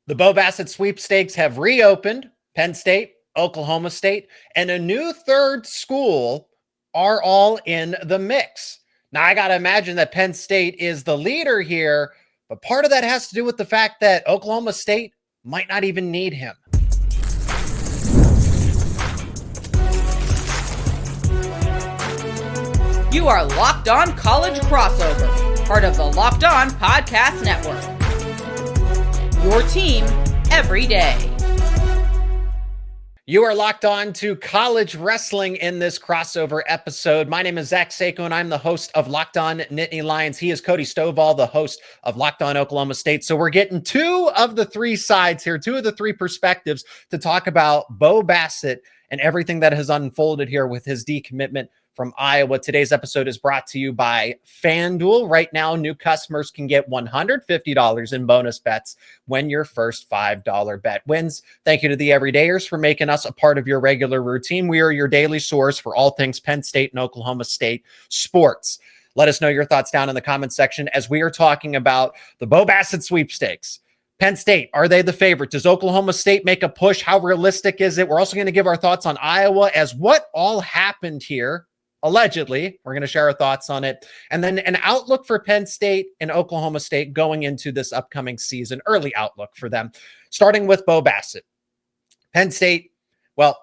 The Bo Bassett sweepstakes have reopened. Penn State, Oklahoma State, and a new third school are all in the mix. Now, I got to imagine that Penn State is the leader here, but part of that has to do with the fact that Oklahoma State might not even need him. You are Locked On College Crossover, part of the Locked On Podcast Network. Your team every day. You are locked on to college wrestling in this crossover episode. My name is Zach Seyko, and I'm the host of Locked On Nittany Lions. He is Cody Stovall, the host of Locked On Oklahoma State. So we're getting two of the three sides here, two of the three perspectives to talk about Bo Bassett and everything that has unfolded here with his decommitment from Iowa. Today's episode is brought to you by FanDuel. Right now, new customers can get $150 in bonus bets when your first $5 bet wins. Thank you to the Everydayers for making us a part of your regular routine. We are your daily source for all things Penn State and Oklahoma State sports. Let us know your thoughts down in the comments section as we are talking about the Bo Bassett sweepstakes. Penn State, are they the favorite? Does Oklahoma State make a push? How realistic is it? We're also going to give our thoughts on Iowa as what all happened here. Allegedly, we're going to share our thoughts on it. And then an outlook for Penn State and Oklahoma State going into this upcoming season, early outlook for them, starting with Bo Bassett. Penn State, well,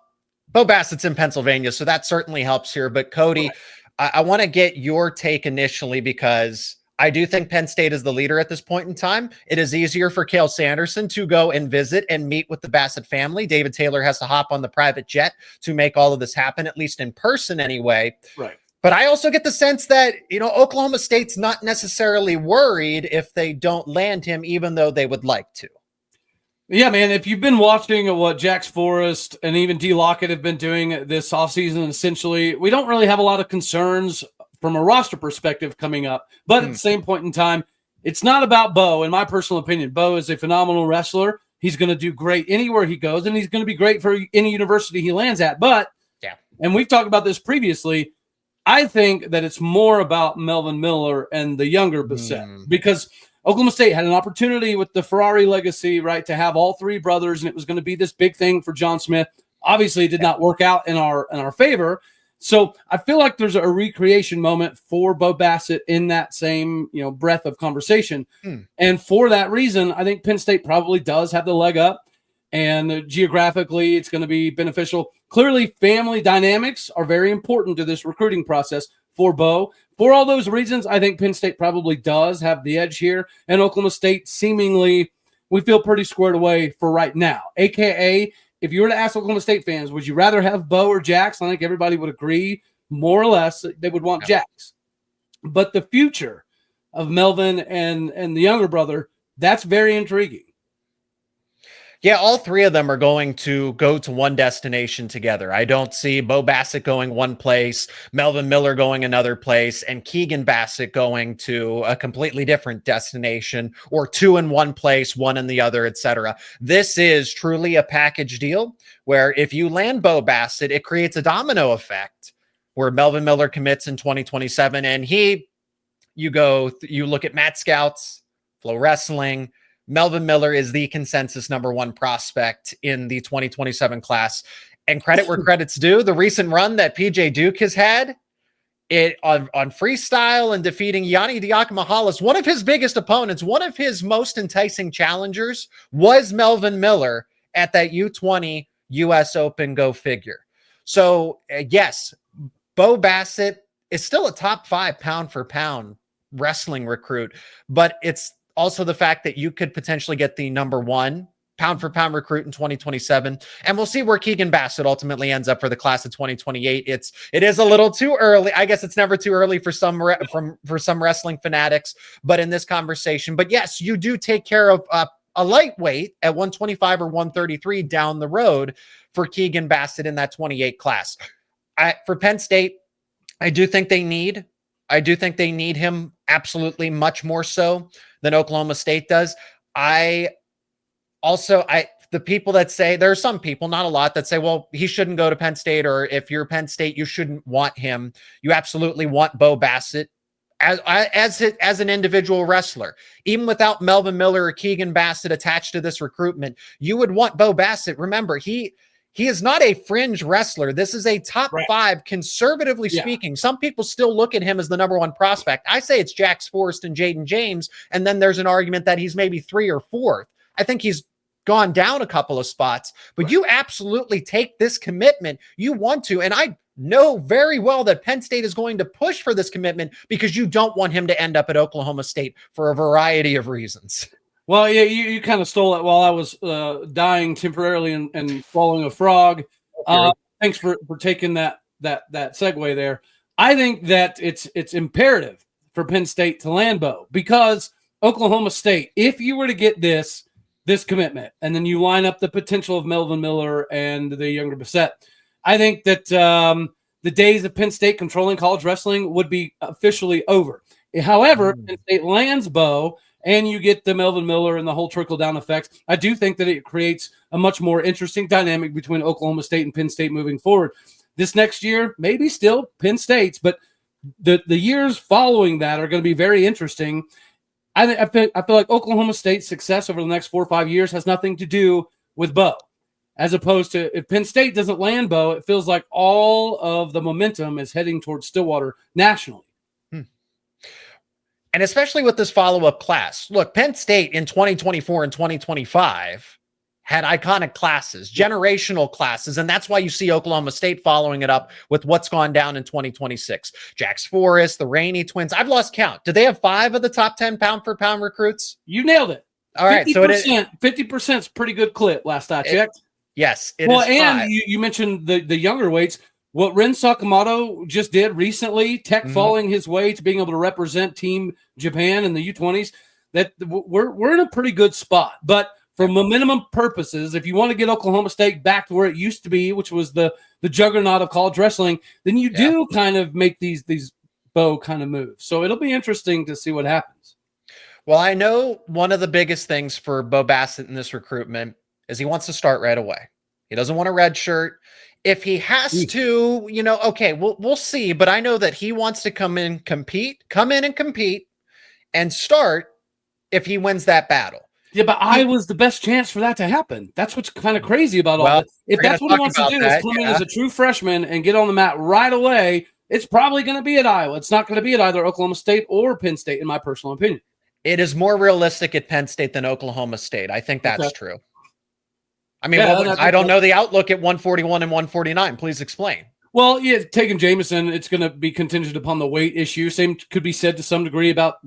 Bo Bassett's in Pennsylvania, so that certainly helps here. But Cody, I want to get your take initially because I do think Penn State is the leader at this point in time. It is easier for Cale Sanderson to go and visit and meet with the Bassett family. David Taylor has to hop on the private jet to make all of this happen, at least in person anyway. Right. But I also get the sense that, Oklahoma State's not necessarily worried if they don't land him, even though they would like to. Yeah, man, if you've been watching what Jax Forrest and even D. Lockett have been doing this offseason, essentially, we don't really have a lot of concerns from a roster perspective coming up. But at the same point in time, it's not about Bo, in my personal opinion. Bo is a phenomenal wrestler. He's going to do great anywhere he goes, and he's going to be great for any university he lands at. But, and we've talked about this previously, I think that it's more about Melvin Miller and the younger Bassett because Oklahoma State had an opportunity with the Ferrari legacy, right, to have all three brothers, and it was going to be this big thing for John Smith. Obviously, it did not work out in our favor. So I feel like there's a recreation moment for Bo Bassett in that same, breadth of conversation. And for that reason, I think Penn State probably does have the leg up, and geographically it's going to be beneficial. Clearly, family dynamics are very important to this recruiting process for Bo. For all those reasons, I think Penn State probably does have the edge here, and Oklahoma State seemingly we feel pretty squared away for right now, AKA if you were to ask Oklahoma State fans, would you rather have Bo or Jax? I think everybody would agree more or less they would want Jax. But the future of Melvin and the younger brother, that's very intriguing. Yeah, all three of them are going to go to one destination together. I don't see Bo Bassett going one place, Melvin Miller going another place, and Keegan Bassett going to a completely different destination, or two in one place, one in the other, etc. This is truly a package deal where if you land Bo Bassett, it creates a domino effect where Melvin Miller commits in 2027, and you look at Matt Scouts, Flow Wrestling, Melvin Miller is the consensus #1 prospect in the 2027 class. And credit where credit's due, the recent run that PJ Duke has had on freestyle and defeating Yanni Diakomahalis, one of his biggest opponents, one of his most enticing challengers was Melvin Miller at that U20 US Open, go figure. So yes, Bo Bassett is still a top 5 pound for pound wrestling recruit, but it's also the fact that you could potentially get the #1 pound for pound recruit in 2027. And we'll see where Keegan Bassett ultimately ends up for the class of 2028. It is a little too early. I guess it's never too early for some wrestling fanatics, but in this conversation, but yes, you do take care of a lightweight at 125 or 133 down the road for Keegan Bassett in that 28 class. For Penn State, I do think they need him absolutely much more so than Oklahoma State does. The people that say, there are some people, not a lot, that say, well, he shouldn't go to Penn State, or if you're Penn State, you shouldn't want him. You absolutely want Bo Bassett. as an individual wrestler. Even without Melvin Miller or Keegan Bassett attached to this recruitment, you would want Bo Bassett. Remember, he is not a fringe wrestler. This is a top 5, conservatively speaking. Some people still look at him as the number 1 prospect. I say it's Jax Forrest and Jaden James, and then there's an argument that he's maybe 3 or 4th. I think he's gone down a couple of spots, but you absolutely take this commitment. You want to, and I know very well that Penn State is going to push for this commitment because you don't want him to end up at Oklahoma State for a variety of reasons. Well, yeah, you kind of stole it while I was dying temporarily and swallowing a frog. Thanks for taking that segue there. I think that it's imperative for Penn State to land Bo, because Oklahoma State, if you were to get this commitment and then you line up the potential of Melvin Miller and the younger Bassett, I think that the days of Penn State controlling college wrestling would be officially over. However, Penn State lands Bo and you get the Melvin Miller and the whole trickle-down effects, I do think that it creates a much more interesting dynamic between Oklahoma State and Penn State moving forward. This next year, maybe still Penn State's, but the years following that are going to be very interesting. I feel like Oklahoma State's success over the next 4 or 5 years has nothing to do with Bo. As opposed to if Penn State doesn't land Bo, it feels like all of the momentum is heading towards Stillwater nationally. And especially with this follow-up class. Look, Penn State in 2024 and 2025 had iconic classes, generational classes, and that's why you see Oklahoma State following it up with what's gone down in 2026. Jax Forrest, the Rainey twins. I've lost count. Did they have 5 of the top 10 pound-for-pound recruits? You nailed it. All right. 50%, so it is 50% is pretty good clip last I checked. Yes. Well, and you mentioned the younger weights. What Ren Sakamoto just did recently, Tech falling his way to being able to represent Team Japan in the U20s, that we're in a pretty good spot. But for momentum purposes, if you want to get Oklahoma State back to where it used to be, which was the juggernaut of college wrestling, then you do kind of make these Bo kind of moves. So it'll be interesting to see what happens. Well, I know one of the biggest things for Bo Bassett in this recruitment is he wants to start right away. He doesn't want a red shirt. If he has to, okay, we'll see. But I know that he wants to come in and compete and start if he wins that battle. Yeah, but Iowa's the best chance for that to happen. That's what's kind of crazy about all this. If that's what he wants to do is come in as a true freshman and get on the mat right away, it's probably going to be at Iowa. It's not going to be at either Oklahoma State or Penn State, in my personal opinion. It is more realistic at Penn State than Oklahoma State. I think that's true. I mean, I don't know the outlook at 141 and 149. Please explain. Well, yeah, taking Jameson, it's going to be contingent upon the weight issue. Same could be said to some degree about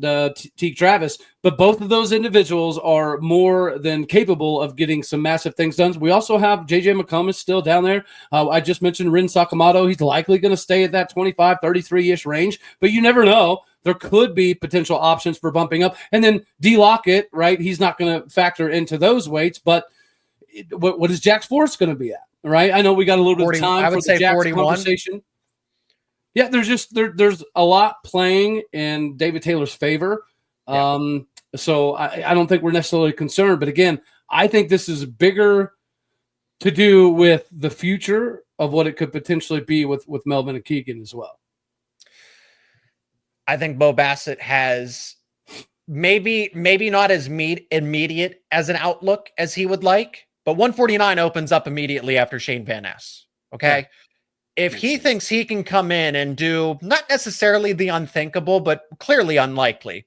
Teague Travis, but both of those individuals are more than capable of getting some massive things done. We also have J.J. McComas still down there. I just mentioned Ren Sakamoto. He's likely going to stay at that 25, 33-ish range, but you never know. There could be potential options for bumping up. And then D. Lockett, right, he's not going to factor into those weights, but what is Jax Forrest going to be at? Right, I know we got a little bit of time for the Jax conversation. Yeah, there's a lot playing in David Taylor's favor. So I don't think we're necessarily concerned. But again, I think this is bigger to do with the future of what it could potentially be with Melvin and Keegan as well. I think Bo Bassett has maybe not as immediate as an outlook as he would like. But 149 opens up immediately after Shane Van Ness. Okay. Yeah. If he thinks he can come in and do not necessarily the unthinkable, but clearly unlikely,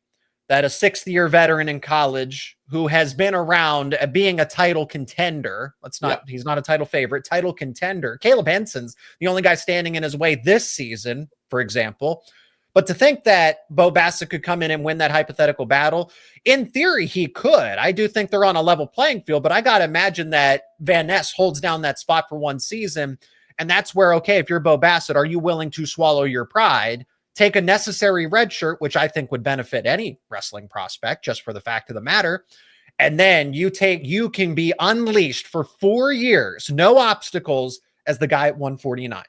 that a 6th-year veteran in college who has been around being a title contender, he's not a title favorite, title contender. Caleb Henson's the only guy standing in his way this season, for example. But to think that Bo Bassett could come in and win that hypothetical battle, in theory, he could. I do think they're on a level playing field, but I got to imagine that Van Ness holds down that spot for one season. And that's where, okay, if you're Bo Bassett, are you willing to swallow your pride, take a necessary red shirt, which I think would benefit any wrestling prospect just for the fact of the matter. And then you can be unleashed for 4 years, no obstacles, as the guy at 149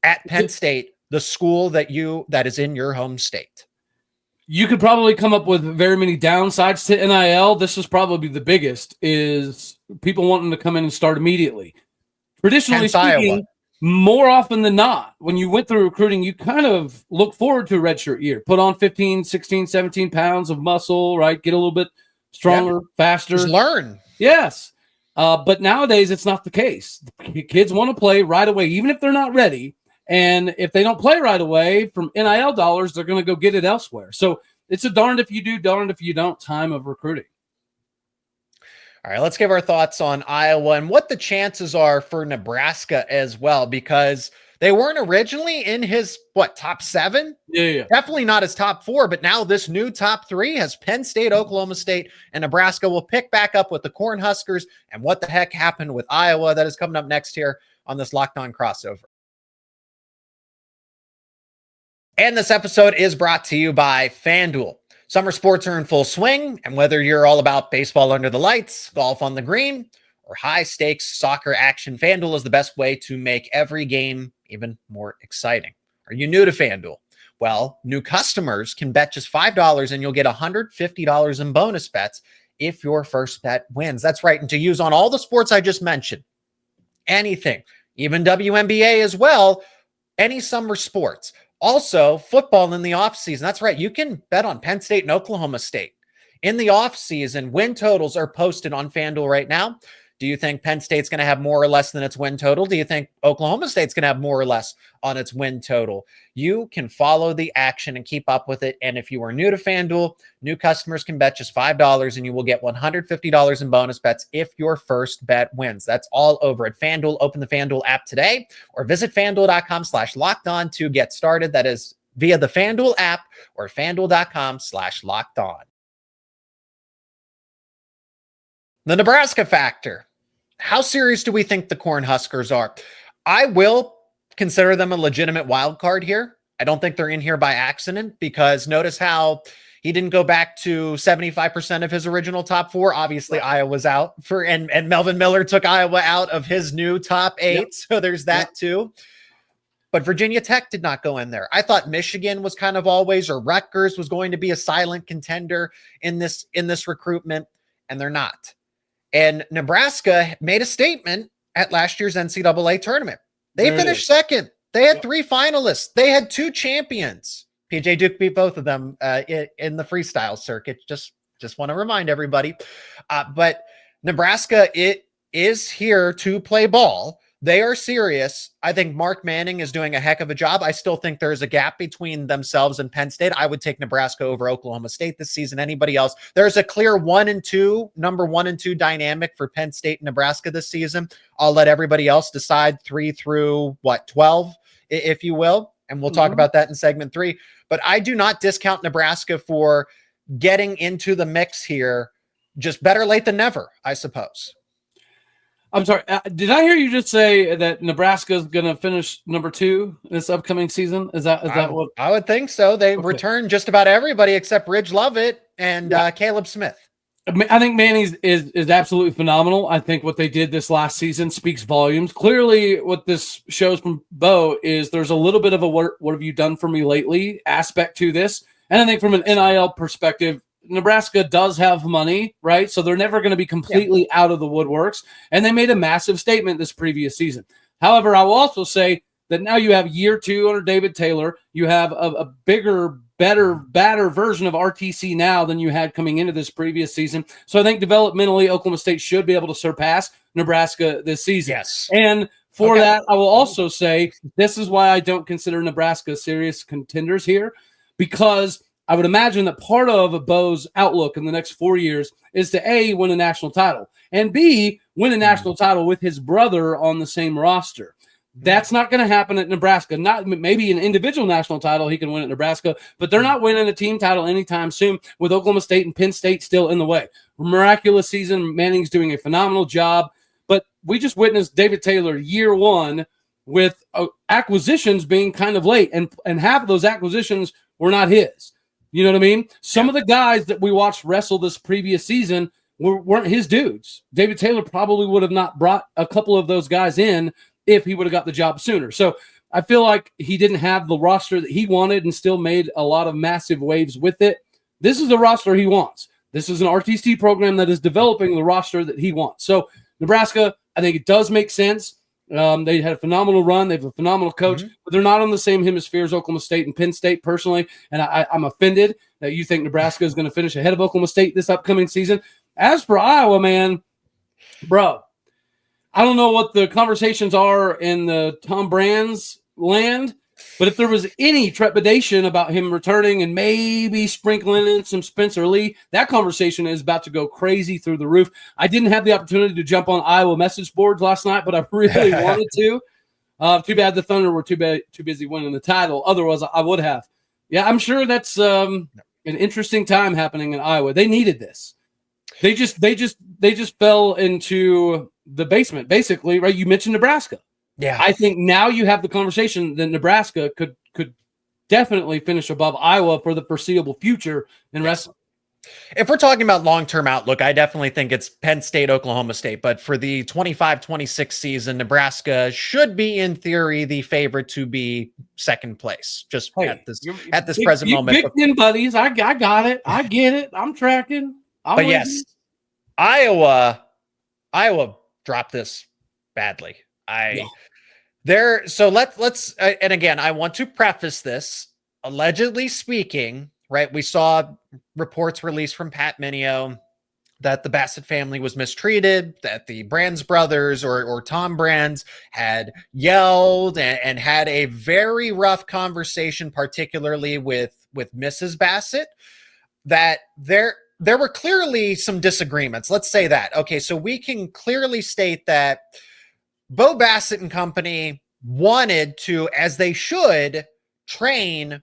at Penn State, the school that is in your home state. You could probably come up with very many downsides to NIL. This is probably the biggest, is people wanting to come in and start immediately. Traditionally speaking, more often than not, when you went through recruiting, you kind of look forward to a redshirt year. Put on 15, 16, 17 pounds of muscle, right? Get a little bit stronger, faster. Just learn. Yes. But nowadays, it's not the case. Kids want to play right away, even if they're not ready. And if they don't play right away from NIL dollars, they're going to go get it elsewhere. So it's a darned if you do, darned if you don't time of recruiting. All right, let's give our thoughts on Iowa and what the chances are for Nebraska as well, because they weren't originally in his, top 7? Yeah. Definitely not his top 4, but now this new top 3 has Penn State, Oklahoma State, and Nebraska. Will pick back up with the Cornhuskers and what the heck happened with Iowa. That is coming up next here on this Locked On Crossover. And this episode is brought to you by FanDuel. Summer sports are in full swing, and whether you're all about baseball under the lights, golf on the green, or high-stakes soccer action, FanDuel is the best way to make every game even more exciting. Are you new to FanDuel? Well, new customers can bet just $5 and you'll get $150 in bonus bets if your first bet wins. That's right, and to use on all the sports I just mentioned, anything, even WNBA as well, any summer sports. Also, football in the offseason. That's right. You can bet on Penn State and Oklahoma State. In the offseason, win totals are posted on FanDuel right now. Do you think Penn State's going to have more or less than its win total? Do you think Oklahoma State's going to have more or less on its win total? You can follow the action and keep up with it. And if you are new to FanDuel, new customers can bet just $5 and you will get $150 in bonus bets if your first bet wins. That's all over at FanDuel. Open the FanDuel app today or visit FanDuel.com/lockedon to get started. That is via the FanDuel app or FanDuel.com/lockedon. The Nebraska factor. How serious do we think the Cornhuskers are? I will consider them a legitimate wild card here. I don't think they're in here by accident, because notice how he didn't go back to 75% of his original top 4. Obviously, Iowa's out and Melvin Miller took Iowa out of his new top 8. Yep. So there's that too. But Virginia Tech did not go in there. I thought Michigan was kind of always, or Rutgers was going to be a silent contender in this recruitment, and they're not. And Nebraska made a statement at last year's NCAA tournament. They finished second. They had 3 finalists. They had 2 champions. PJ Duke beat both of them in the freestyle circuit. Just want to remind everybody. But Nebraska, it is here to play ball. They are serious. I think Mark Manning is doing a heck of a job. I still think there's a gap between themselves and Penn State. I would take Nebraska over Oklahoma State this season. Anybody else? There's a clear number 1 and 2 dynamic for Penn State and Nebraska this season. I'll let everybody else decide 3 through 12, if you will. And we'll talk about that in segment 3. But I do not discount Nebraska for getting into the mix here. Just better late than never, I suppose. I'm sorry. Did I hear you just say that Nebraska is going to finish number 2 this upcoming season? Is that what? I would think so. They returned just about everybody except Ridge Lovett and Caleb Smith. I think Manning is absolutely phenomenal. I think what they did this last season speaks volumes. Clearly, what this shows from Bo is there's a little bit of a what have you done for me lately aspect to this. And I think from an NIL perspective, Nebraska does have money, right? So they're never going to be completely out of the woodworks. And they made a massive statement this previous season. However, I will also say that now you have year 2 under David Taylor. You have a bigger, better version of RTC now than you had coming into this previous season. So I think developmentally, Oklahoma State should be able to surpass Nebraska this season. Yes. And for that, I will also say this is why I don't consider Nebraska serious contenders here, because I would imagine that part of Bo's outlook in the next 4 years is to A, win a national title, and B, win a national title with his brother on the same roster. That's not going to happen at Nebraska. Not maybe an individual national title he can win at Nebraska, but they're not winning a team title anytime soon with Oklahoma State and Penn State still in the way. Miraculous season. Manning's doing a phenomenal job, but we just witnessed David Taylor year 1 with acquisitions being kind of late, and half of those acquisitions were not his. You know what I mean? Some of the guys that we watched wrestle this previous season weren't his dudes. David Taylor probably would have not brought a couple of those guys in if he would have got the job sooner. So I feel like he didn't have the roster that he wanted and still made a lot of massive waves with it. This is the roster he wants. This is an RTC program that is developing the roster that he wants. So Nebraska, I think it does make sense. They had a phenomenal run. They have a phenomenal coach, but they're not on the same hemisphere as Oklahoma State and Penn State personally. And I'm offended that you think Nebraska is going to finish ahead of Oklahoma State this upcoming season. As for Iowa, man, bro, I don't know what the conversations are in the Tom Brand's land, but if there was any trepidation about him returning and maybe sprinkling in some Spencer Lee, that conversation is about to go crazy through the roof. I didn't have the opportunity to jump on Iowa message boards last night, but I really wanted to. Too bad the Thunder were too busy winning the title. Otherwise, I would have. Yeah, I'm sure that's an interesting time happening in Iowa. They needed this. They just fell into the basement, basically, right? You mentioned Nebraska. Yeah, I think now you have the conversation that Nebraska could definitely finish above Iowa for the foreseeable future in wrestling. If we're talking about long-term outlook, I definitely think it's Penn State, Oklahoma State. But for the 25-26 season, Nebraska should be, in theory, the favorite to be second place. Just at this present moment. Big in, buddies. I got it. I get it. I'm tracking. But yes, Iowa dropped this badly. So let's and again, I want to preface this, allegedly speaking, right? We saw reports released from Pat Minio that the Bassett family was mistreated, that the Brands brothers or Tom Brands had yelled and had a very rough conversation, particularly with Mrs. Bassett, that there were clearly some disagreements. Let's say that. Okay, so we can clearly state that Bo Bassett and company wanted to, as they should, train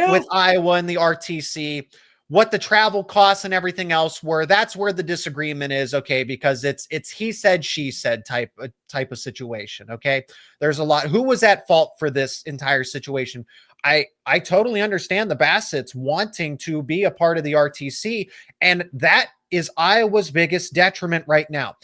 with Iowa and the RTC. What the travel costs and everything else were, that's where the disagreement is, okay, because it's he said, she said type of situation, okay? There's a lot. Who was at fault for this entire situation? I totally understand the Bassetts wanting to be a part of the RTC, and that is Iowa's biggest detriment right now.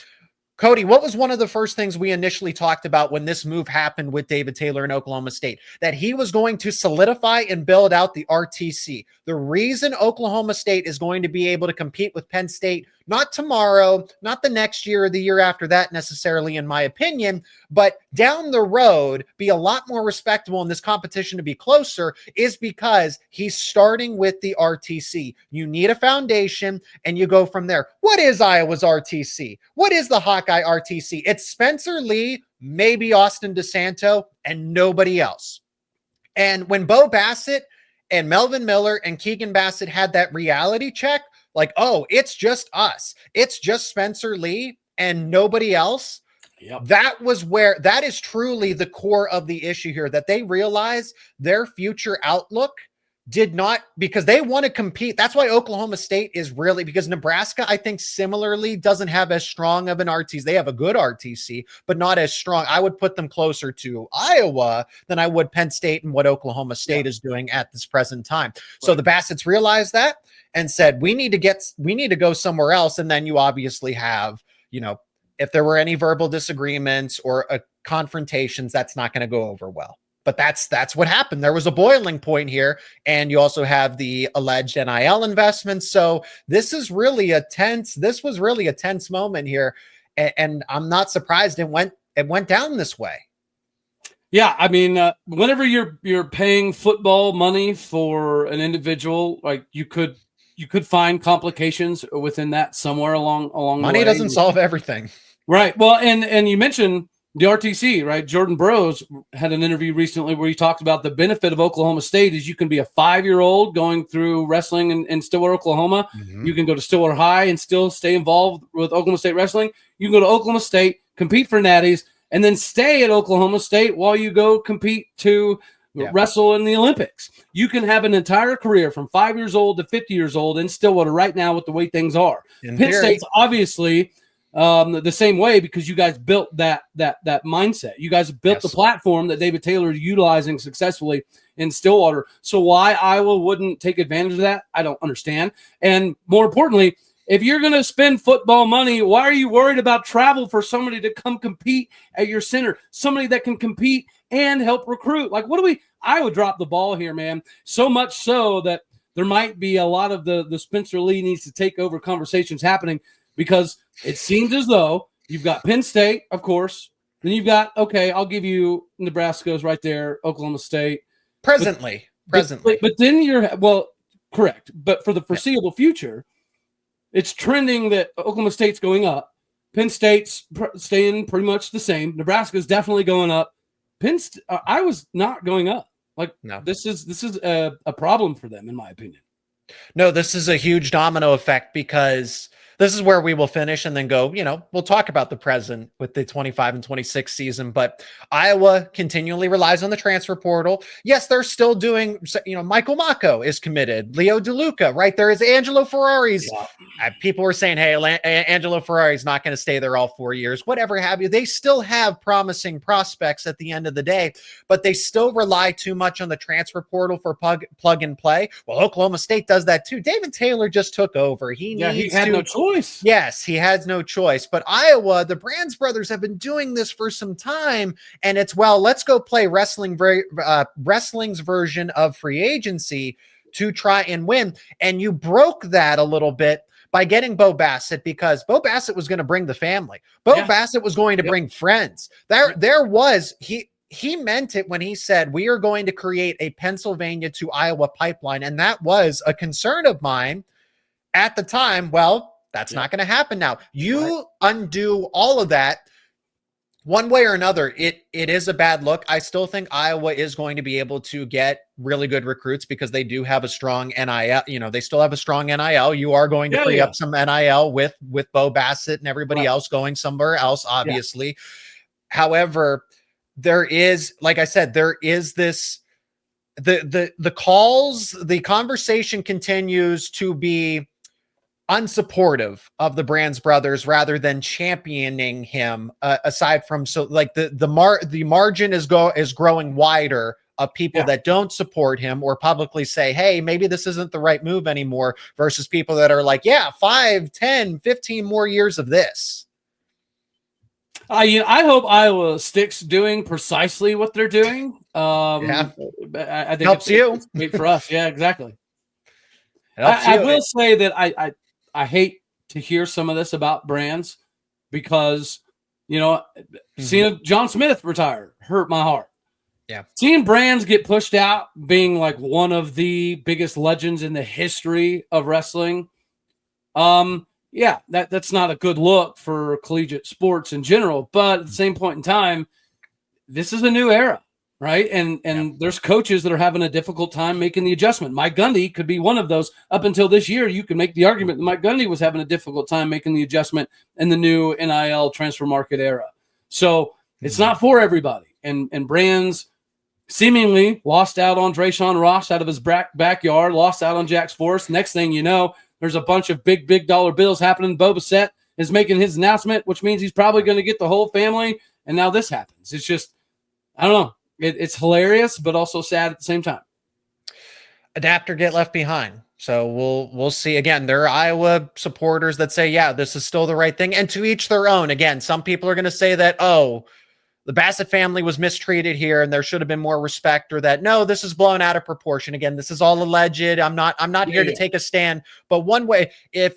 Cody, what was one of the first things we initially talked about when this move happened with David Taylor in Oklahoma State? That he was going to solidify and build out the RTC. The reason Oklahoma State is going to be able to compete with Penn State, not tomorrow, not the next year or the year after that necessarily, in my opinion, but down the road, be a lot more respectable in this competition to be closer, is because he's starting with the RTC. You need a foundation and you go from there. What is Iowa's RTC? What is the Hawkeye RTC? It's Spencer Lee, maybe Austin DeSanto, and nobody else. And when Bo Bassett and Melvin Miller and Keegan Bassett had that reality check, like, oh, it's just us. It's just Spencer Lee and nobody else. Yep. That is truly the core of the issue here, that they realize their future outlook did not, because they want to compete. That's why Oklahoma State is really, because Nebraska, I think similarly doesn't have as strong of an RTC. They have a good RTC, but not as strong. I would put them closer to Iowa than I would Penn State and what Oklahoma State is doing at this present time. Right. So the Bassetts realized that and said, we need to go somewhere else. And then you obviously have, if there were any verbal disagreements or confrontations, that's not going to go over well. But that's what happened. There was a boiling point here, and you also have the alleged NIL investments. So this was really a tense moment here, and I'm not surprised it went down this way. Yeah, I mean, whenever you're paying football money for an individual, like you could find complications within that somewhere along the way. Money doesn't solve everything, right? Well, and you mentioned the RTC, right? Jordan Burroughs had an interview recently where he talked about the benefit of Oklahoma State is you can be a 5-year-old going through wrestling in Stillwater, Oklahoma. Mm-hmm. You can go to Stillwater High and still stay involved with Oklahoma State wrestling. You can go to Oklahoma State, compete for natties, and then stay at Oklahoma State while you go compete to wrestle in the Olympics. You can have an entire career from 5 years old to 50 years old in Stillwater right now with the way things are. Penn State's obviously the same way, because you guys built that mindset. You guys built the platform that David Taylor is utilizing successfully in Stillwater. So why Iowa wouldn't take advantage of that, I don't understand. And more importantly, if you're going to spend football money, why are you worried about travel for somebody to come compete at your center? Somebody that can compete and help recruit. Like, Iowa dropped the ball here, man. So much so that there might be a lot of the Spencer Lee needs to take over conversations happening, because it seems as though you've got Penn State, of course, Then you've got, okay, I'll give you Nebraska's right there, Oklahoma State. Presently. But then correct. But for the foreseeable future, it's trending that Oklahoma State's going up. Penn State's staying pretty much the same. Nebraska's definitely going up. Iowa's not going up. No. This is a problem for them, in my opinion. No, this is a huge domino effect because this is where we will finish and then go, we'll talk about the present with the 25 and 26 season, but Iowa continually relies on the transfer portal. Yes, they're still doing, Michael Mako is committed. Leo DeLuca, right? There is Angelo Ferrari's. Yeah. People were saying, hey, Angelo Ferrari's not going to stay there all 4 years, whatever have you. They still have promising prospects at the end of the day, but they still rely too much on the transfer portal for plug and play. Well, Oklahoma State does that too. David Taylor just took over. He had no choice. Yes, he has no choice. But Iowa, the Brands brothers have been doing this for some time, and it's, let's go play wrestling's version of free agency to try and win. And you broke that a little bit by getting Bo Bassett, because Bo Bassett was going to bring the family. Bassett was going to bring friends. He meant it when he said, we are going to create a Pennsylvania to Iowa pipeline. And that was a concern of mine at the time. Well, that's not going to happen now. You undo all of that one way or another. It is a bad look. I still think Iowa is going to be able to get really good recruits because they do have a strong NIL. They still have a strong NIL. You are going to free up some NIL with Bo Bassett and everybody else going somewhere else, obviously. Yeah. However, there is, like I said, there is this, the calls, the conversation continues to be unsupportive of the Brands brothers rather than championing him. Aside from the margin is growing wider of people that don't support him or publicly say, hey, maybe this isn't the right move anymore, versus people that are like, 5, 10, 15 more years of this. I hope Iowa sticks doing precisely what they're doing. I think helps you. It's great for us. Yeah, exactly. I will say that I hate to hear some of this about Brands because, seeing John Smith retire hurt my heart. Yeah. Seeing Brands get pushed out, being like one of the biggest legends in the history of wrestling. That's not a good look for collegiate sports in general, but at the same point in time, this is a new era. Right. And there's coaches that are having a difficult time making the adjustment. Mike Gundy could be one of those. Up until this year, you can make the argument that Mike Gundy was having a difficult time making the adjustment in the new NIL transfer market era. So it's not for everybody. And Brands seemingly lost out on Drayshawn Ross out of his backyard, lost out on Jax Forrest. Next thing you know, there's a bunch of big dollar bills happening. Bo Bassett is making his announcement, which means he's probably going to get the whole family. And now this happens. It's just, I don't know. It's hilarious, but also sad at the same time. Adapt or get left behind. So we'll see. Again, there are Iowa supporters that say, this is still the right thing. And to each their own. Again, some people are going to say that, the Bassett family was mistreated here and there should have been more respect, or that, no, this is blown out of proportion. Again, this is all alleged. I'm not here to take a stand. But one way, if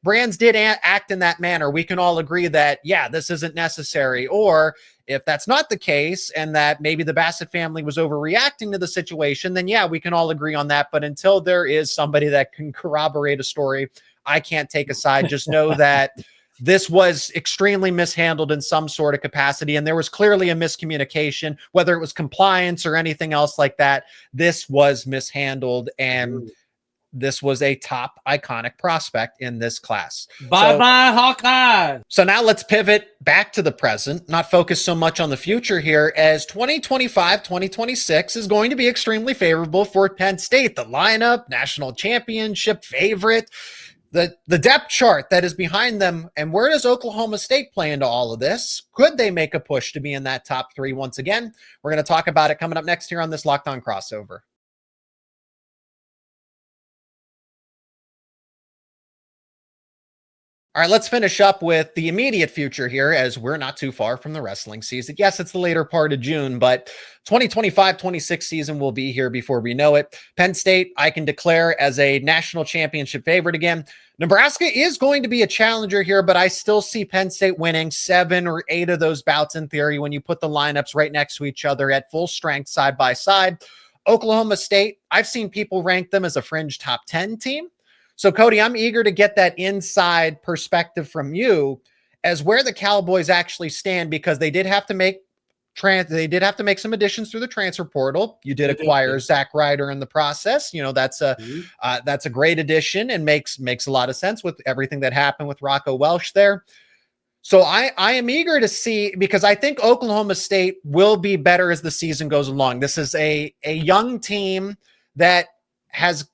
Brands did act in that manner, we can all agree that, this isn't necessary. Or if that's not the case and that maybe the Bassett family was overreacting to the situation, then we can all agree on that. But until there is somebody that can corroborate a story, I can't take a side. Just know that this was extremely mishandled in some sort of capacity. And there was clearly a miscommunication, whether it was compliance or anything else like that. This was mishandled, and this was a top iconic prospect in this class. Bye-bye, Hawkeye. So now let's pivot back to the present, not focus so much on the future here, as 2025-2026 is going to be extremely favorable for Penn State. The lineup, national championship favorite, the depth chart that is behind them, and where does Oklahoma State play into all of this? Could they make a push to be in that top 3 once again? We're going to talk about it coming up next here on this Locked On Crossover. All right, let's finish up with the immediate future here, as we're not too far from the wrestling season. Yes, it's the later part of June, but 2025-26 season will be here before we know it. Penn State, I can declare as a national championship favorite again. Nebraska is going to be a challenger here, but I still see Penn State winning 7 or 8 of those bouts in theory when you put the lineups right next to each other at full strength side by side. Oklahoma State, I've seen people rank them as a fringe top 10 team. So, Cody, I'm eager to get that inside perspective from you as where the Cowboys actually stand, because they did have to make some additions through the transfer portal. You did acquire Zach Ryder in the process. You know, that's a great addition and makes a lot of sense with everything that happened with Rocco Welsh there. So I am eager to see, because I think Oklahoma State will be better as the season goes along. This is a young team that has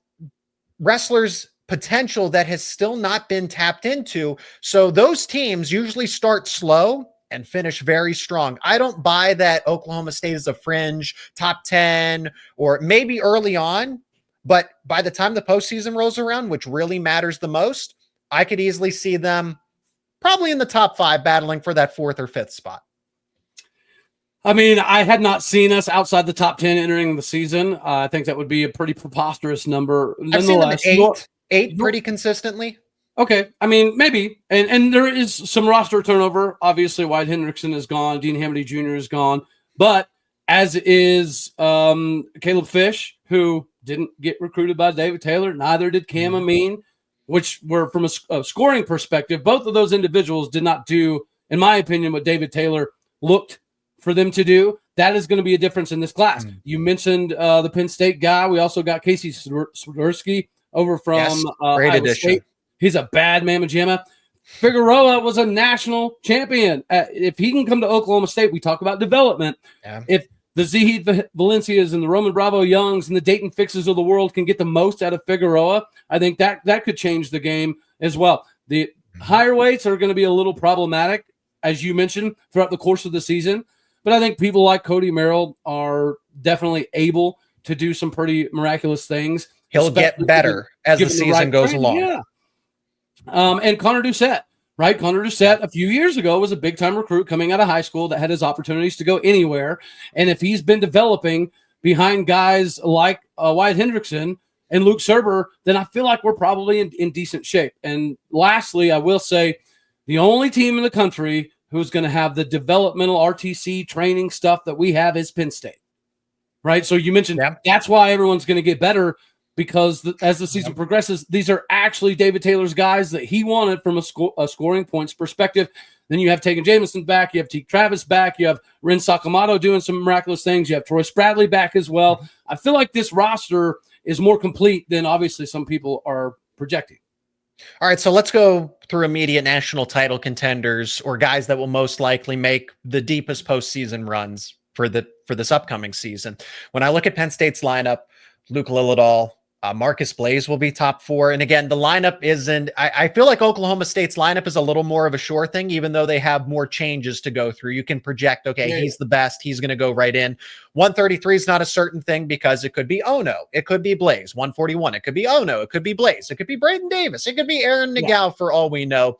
wrestlers potential that has still not been tapped into. So those teams usually start slow and finish very strong. I don't buy that Oklahoma State is a fringe top 10 or maybe early on, but by the time the postseason rolls around, which really matters the most, I could easily see them probably in the top 5 battling for that 4th or 5th spot. I mean, I had not seen us outside the top 10 entering the season. I think that would be a pretty preposterous number. I've seen them at 8 pretty consistently. Okay. I mean, maybe. And there is some roster turnover. Obviously, Wyatt Hendrickson is gone. Dean Hamady Jr. is gone. But as is Caleb Fish, who didn't get recruited by David Taylor. Neither did Cam Amin, which were from a scoring perspective. Both of those individuals did not do, in my opinion, what David Taylor looked for them to do. That is going to be a difference in this class. You mentioned the Penn State guy. We also got Casey Swiderski over from great Iowa addition. State. He's a bad mamma jamma. Figueroa was a national champion. If he can come to Oklahoma State, we talk about development. Yeah. If the Zahid Valencias and the Roman Bravo Youngs and the Dayton Fixes of the world can get the most out of Figueroa, I think that could change the game as well. The higher weights are going to be a little problematic, as you mentioned, throughout the course of the season. But I think people like Cody Merrill are definitely able to do some pretty miraculous things. He'll get better as the season goes along. Yeah. And Connor Doucette, right? Connor Doucette a few years ago was a big-time recruit coming out of high school that had his opportunities to go anywhere. And if he's been developing behind guys like Wyatt Hendrickson and Luke Serber, then I feel like we're probably in decent shape. And lastly, I will say the only team in the country who's going to have the developmental RTC training stuff that we have is Penn State, right? So you mentioned that's why everyone's going to get better, because as the season progresses, these are actually David Taylor's guys that he wanted from a scoring points perspective. Then you have Tegan Jamison back. You have Teague Travis back. You have Ren Sakamoto doing some miraculous things. You have Troy Spradley back as well. I feel like this roster is more complete than obviously some people are projecting. All right, so let's go through immediate national title contenders or guys that will most likely make the deepest postseason runs for this upcoming season. When I look at Penn State's lineup, Luke Lillidahl, Marcus Blaze will be top 4. And again, the lineup isn't, I feel like Oklahoma State's lineup is a little more of a sure thing, even though they have more changes to go through. You can project, okay, he's the best. He's going to go right in. 133 is not a certain thing because it could be Ono. It could be Blaze. 141, it could be Ono. It could be Blaze. It could be Braden Davis. It could be Aaron Nagao for all we know.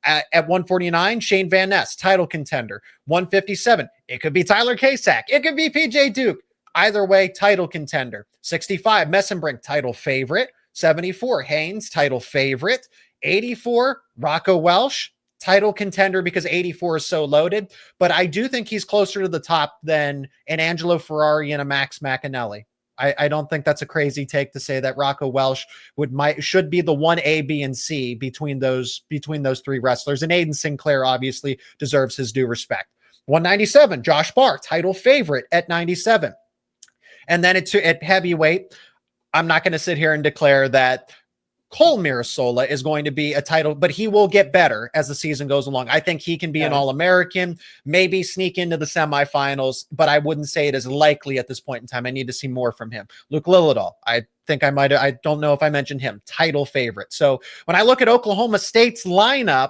At 149, Shane Van Ness, title contender. 157, it could be Tyler Kasak. It could be PJ Duke. Either way, title contender. 65, Messenbrink, title favorite. 74, Haynes, title favorite. 84, Rocco Welsh, title contender because 84 is so loaded. But I do think he's closer to the top than an Angelo Ferrari and a Max McAnally. I don't think that's a crazy take to say that Rocco Welsh should be the 1A, B, and C between those 3 wrestlers. And Aiden Sinclair obviously deserves his due respect. 197, Josh Barr, title favorite at 97. And then at heavyweight, I'm not going to sit here and declare that Cole Mirasola is going to be a title, but he will get better as the season goes along. I think he can be an All-American, maybe sneak into the semifinals, but I wouldn't say it is likely at this point in time. I need to see more from him. Luke Lillidahl, I don't know if I mentioned him, title favorite. So when I look at Oklahoma State's lineup,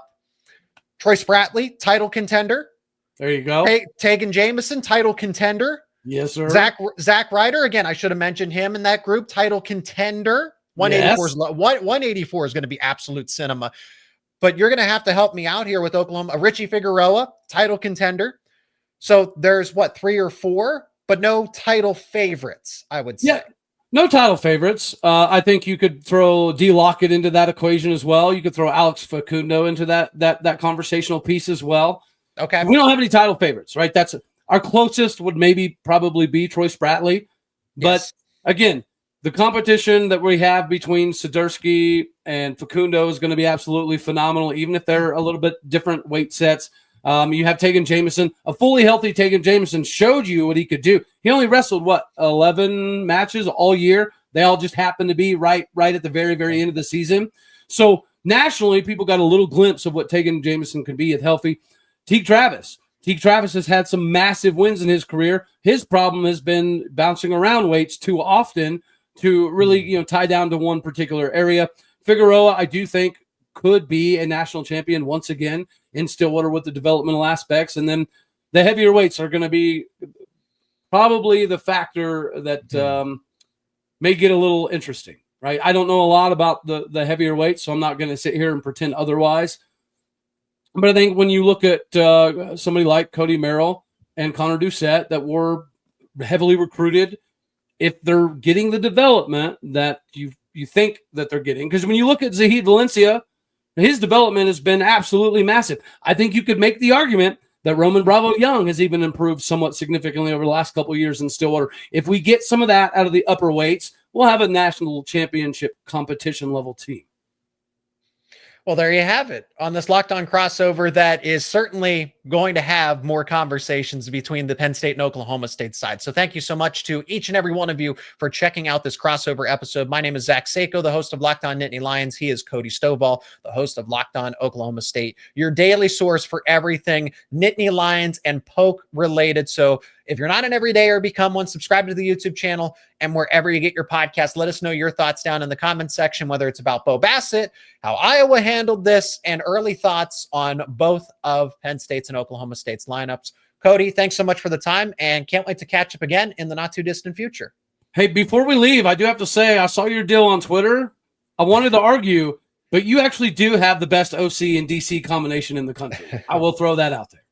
Troy Spradley, title contender. There you go. Tegan Jamison, title contender. Yes, sir. Zach Ryder, again, I should have mentioned him in that group, title contender. 184 is going to be absolute cinema. but you're going to have to help me out here with Oklahoma. Richie Figueroa, title contender. So there's 3 or 4, but no title favorites, I would say. Yeah, no title favorites. I think you could throw D. Lockett into that equation as well. You could throw Alex Facundo into that conversational piece as well. Okay. We don't have any title favorites, right? That's our closest would probably be Troy Spratley. But Yes. again, the competition that we have between Sidursky and Facundo is going to be absolutely phenomenal, even if they're a little bit different weight sets. You have Tegan Jamison. A fully healthy Tegan Jamison showed you what he could do. He only wrestled, 11 matches all year. They all just happened to be right at the very, very end of the season. So nationally, people got a little glimpse of what Tegan Jamison could be if healthy. Teague Travis has had some massive wins in his career. His problem has been bouncing around weights too often to really, tie down to one particular area. Figueroa, I do think, could be a national champion once again in Stillwater with the developmental aspects. And then the heavier weights are going to be probably the factor that may get a little interesting, right? I don't know a lot about the heavier weights, so I'm not going to sit here and pretend otherwise. But I think when you look at somebody like Cody Merrill and Connor Doucette that were heavily recruited, if they're getting the development that you think that they're getting, because when you look at Zahid Valencia, his development has been absolutely massive. I think you could make the argument that Roman Bravo Young has even improved somewhat significantly over the last couple of years in Stillwater. If we get some of that out of the upper weights, we'll have a national championship competition level team. Well, there you have it on this Locked On crossover that is certainly going to have more conversations between the Penn State and Oklahoma State side. So thank you so much to each and every one of you for checking out this crossover episode. My name is Zach Seyko, the host of Locked On Nittany Lions. He is Cody Stovall, the host of Locked On Oklahoma State, your daily source for everything Nittany Lions and Poke related. So if you're not an everydayer, become one. Subscribe to the YouTube channel, and wherever you get your podcast, let us know your thoughts down in the comments section, whether it's about Bo Bassett, how Iowa handled this, and early thoughts on both of Penn State's and Oklahoma State's lineups. Cody, thanks so much for the time, and can't wait to catch up again in the not too distant future. Hey, before we leave, I do have to say I saw your deal on Twitter. I wanted to argue, but you actually do have the best OC and DC combination in the country. I will throw that out there.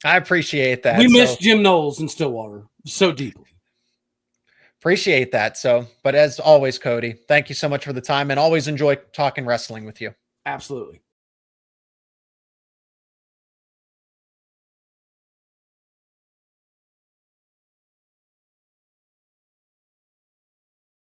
I appreciate that. We miss Jim Knowles in Stillwater so deeply. Appreciate that. But as always, Cody, thank you so much for the time, and always enjoy talking wrestling with you. Absolutely.